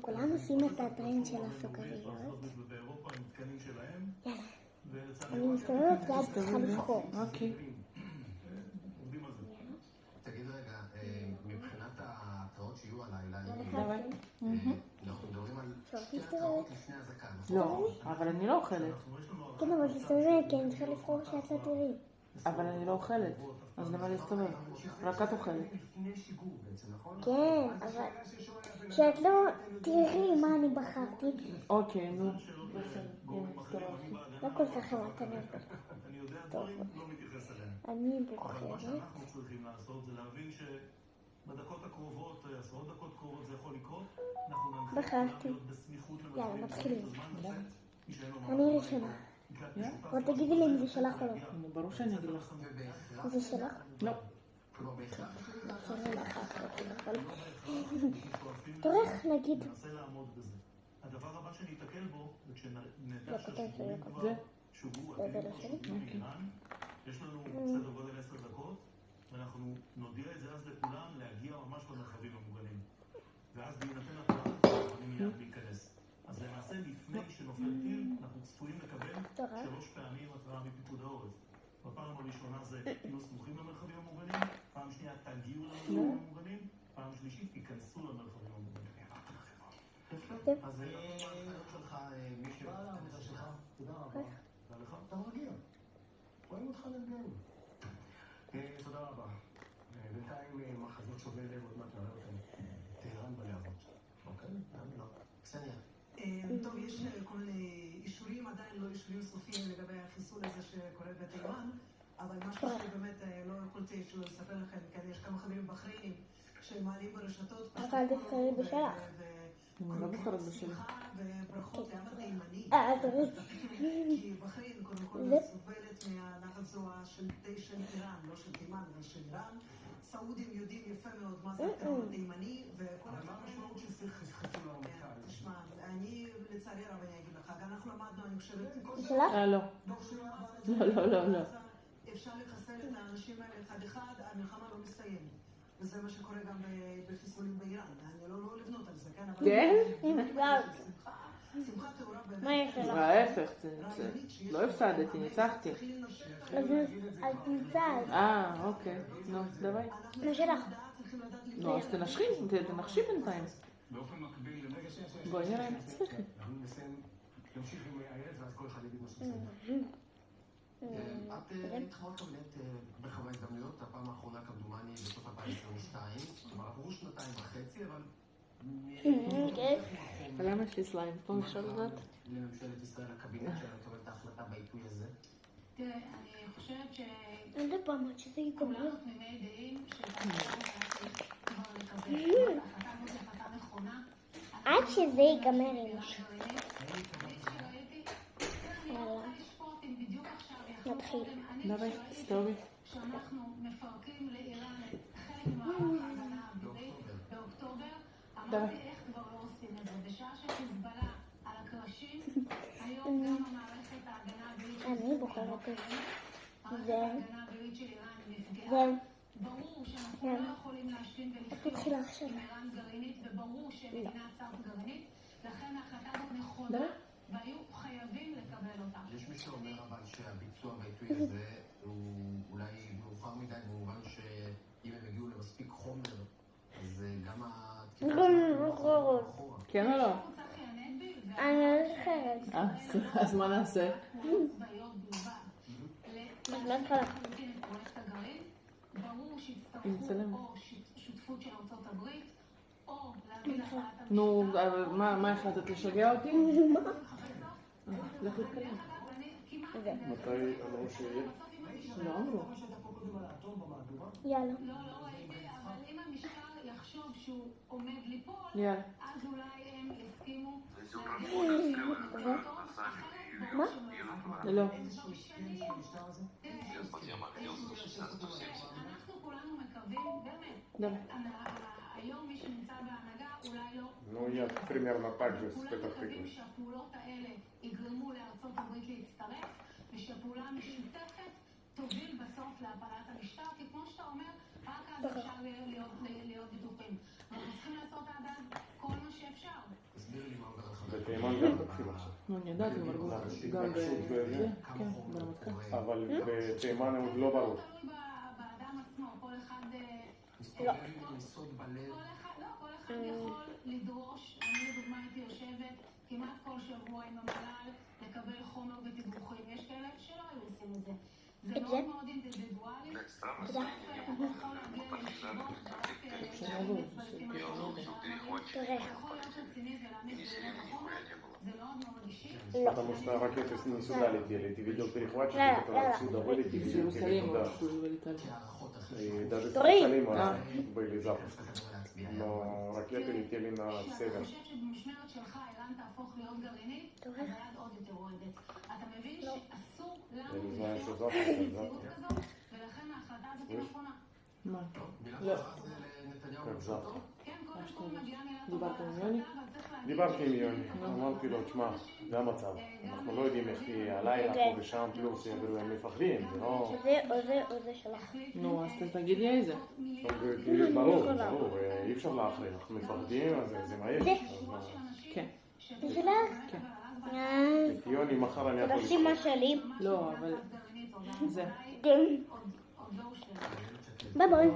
כולם עושים את הטרנד של הסוכריות. יאללה. אני מסתובבת ואת צריכה לבחור. אוקיי. תגיד רגע, מבחינת ההתראות שיהיו הלילה, אנחנו מדברים על שתי התראות לפני הזקן. לא, אבל אני לא אוכלת. כן, אבל תסתובב, כי אני צריכה לבחור שאת לא תראי. אבל אני לא אוכלת, אז למה להסתובב? רק את אוכלת. כן, אבל שאת לא תראי מה אני בחרתי. אוקיי, נו. לא כל כך הבנת נפגע. טוב, אני בוחרת. אנחנו צריכים לעשות זה להבין שבדקות הקרובות, עשרות דקות קרובות זה יכול לקרות. בחרתי. יאללה, מתחילים. אני ראשונה. בוא תגידי לי אם זה שלך או לא. ברור שאני אגיד לך. זה שלך? לא. תורך להגיד. הדבר הבא שניתקל בו זה לא כותב שזה לא כותב. זה לא שלי? יש לנו סדר גודל 10 דקות ואנחנו נודיע את זה אז לכולם להגיע ממש במרחבים המוגנים ואז בהינתן התראה יכולים מיד להיכנס. אז למעשה לפני שנופל טיל אנחנו צפויים לקבל 3 פעמים התראה מפיקוד העורף. בפעם הראשונה זה תהיו סמוכים למרחבים המוגנים, פעם שנייה תגיעו למרחבים המוגנים, פעם שלישית תיכנסו למרחבים המוגנים. אז זה ההנחיות שלך, מישהו. תודה רבה. אתה מרגיע. רואים אותך נרגעים. תודה רבה. בינתיים מחזות שובי לב עוד מעט נראה אותם. טהרן בלהבות. אוקיי? לא. קסניה. טוב, יש כל מיני אישורים, עדיין לא אישורים סופיים לגבי החיסול הזה שקורה בתימן, אבל משהו שבאמת לא יכולתי לספר לכם, כי יש כמה חברים בחריינים שמעלים ברשתות. אבל תבחרי בשלך. אני לא בוחרת בשלי. וברכות לעם התימני. תראי. כי בחריין קודם כל סובלת מהנחת זוהה של איראן, לא של תימן, אבל של איראן. סעודים יודעים יפה מאוד מה זה הטרור התימני, וכל המשמעות של חיסול הרמטכ"ל. תשמע, אני לצערי רב אני אגיד לך, אנחנו למדנו, אני חושבת... שלך? לא. לא. אפשר לחסל את האנשים האלה אחד-אחד, המלחמה לא מסתיימת. וזה מה שקורה גם בחיסולים באיראן. אני לא לבנות על זה, כן? כן? הנה, כבר. שמחה תאורה באמת. מה יש לך? ההפך, לא הפסדתי, ניצחתי. אז ניצחת. אוקיי. נו, דווי. מה שלך? נו, אז תנחשי בינתיים. באופן מקביל, בואי נראה אם תצליחי. אנחנו נמשיך עם הילד ואז כל אחד יגיד מה שצריך. את היית חברת קבינט בכמה הזדמנויות, הפעם האחרונה כמדומני בסוף 2022, כלומר עברו 2.5 אבל... למה יש לי סליים? פה אפשר לדעת? לממשלת ישראל, הקבינט שלה לקבל את ההחלטה בעיתוי הזה. תראה, אני חושבת ש... אין לי פעם עד שזה ייגמר. כולנו תמימי דעים כבר לקבל החלטה הזאת החלטה נכונה. עד שזה ייגמר עם משהו. נתחיל. דווי, סטובי. שאנחנו מפרקים לאיראן חלק מהמערך ההגנה האווירית באוקטובר. אמרתי איך כבר לא עושים את זה. בשעה שחיזבאללה על הקרשים, היום גם המערכת ההגנה האווירית של אני בוחרת את זה. מערכת ההגנה האווירית של איראן נפגעה. זהו. ברור שאנחנו לא יכולים להשלים ולחיות עם איראן גרעינית, וברור שמדינה צרת גרעינית, לכן ההחלטה הזאת נכונה, והיו חייבים לקבל אותה. יש מי שאומר אבל שהביצוע בעיתוי הזה הוא אולי מאוחר מדי, במובן שאם הם הגיעו למספיק חומר, אז גם כן או לא? אני הולכת. אז מה נעשה? אז מה התחלה? ברור שיצטרכו או שותפות של ארצות הברית, או להביא להחלטת נו, מה החלטת לשגע אותי? לך להתקדם. מתי אמרו שיהיה? לא אמרו. יאללה. לא ראיתי, אבל אם המשטר יחשוב שהוא עומד ליפול, יאללה. אז אולי הם יסכימו. מה? לא. אנחנו כולנו מקווים, דווי. היום מי שנמצא בהנהגה אולי לא... Ну, я примерно так же с כולנו Петах מקווים Тыквой. שהפעולות האלה יגרמו לארצות הברית להצטרף, ושהפעולה המשותפת תוביל בסוף להפלת המשטר, כי כמו שאתה אומר, רק אז אפשר להיות בטוחים. אנחנו צריכים לעשות עד אז כל מה שאפשר. בתימן גם תוקפים עכשיו. נו, אני יודעת, הם הרגו גם התנגשות בזה. כן, ברמטכ"ל. אבל בתימן הם עוד לא ברור. תלוי באדם עצמו, כל אחד... מסתובב יסוד בלב. כל אחד יכול לדרוש, אני לדוגמה הייתי יושבת כמעט כל שבוע עם המל"ל לקבל חומר ותדרוכים. יש כאלה שלא היו עושים את זה. זה מאוד מאוד אינדיבידואלי. בסוף אתה יכול להגיע לישיבות תראה. יכול להיות רציני ולהעמיד באמת החומר. זה מאוד מאוד אישי. Потому что ракеты не сюда летели, эти видеоперехватчики, Да, которые да. отсюда вылетели, из летели Иерусалима туда. вылетали. И даже с Три. Иерусалима были запуски. Но ракеты летели на север. אתה חושב שבמשמרת שלך איראן תהפוך להיות גרעינית, אז היד עוד יותר רועדת. אתה מבין שאסור לנו אני знаю, что לחיות завтра, במציאות завтра. כזאת, ולכן ההחלטה הזאת היא נכונה. מה? מילה לא. אחת זה לנתניהו как ברצותו. завтра. כן, קודם כל מגיעה מילה דיברת טובה עם על יוני? ההחלטה, אבל צריך להגיד דיברתי עם יוני, אמרתי לו, תשמע, זה המצב. אנחנו לא יודעים איך יהיה הלילה פה ושם, פלוס הם מפחדים, זה לא... או זה שלך. נו, אז תגיד לי איזה. ברור, ברור, אי אפשר להכריח. אנחנו מפחדים, אז זה מעייף. כן. זה שלך? כן. את יוני מחר אני יכול תבקשי מה שלי. לא, אבל זה. ביי ביי.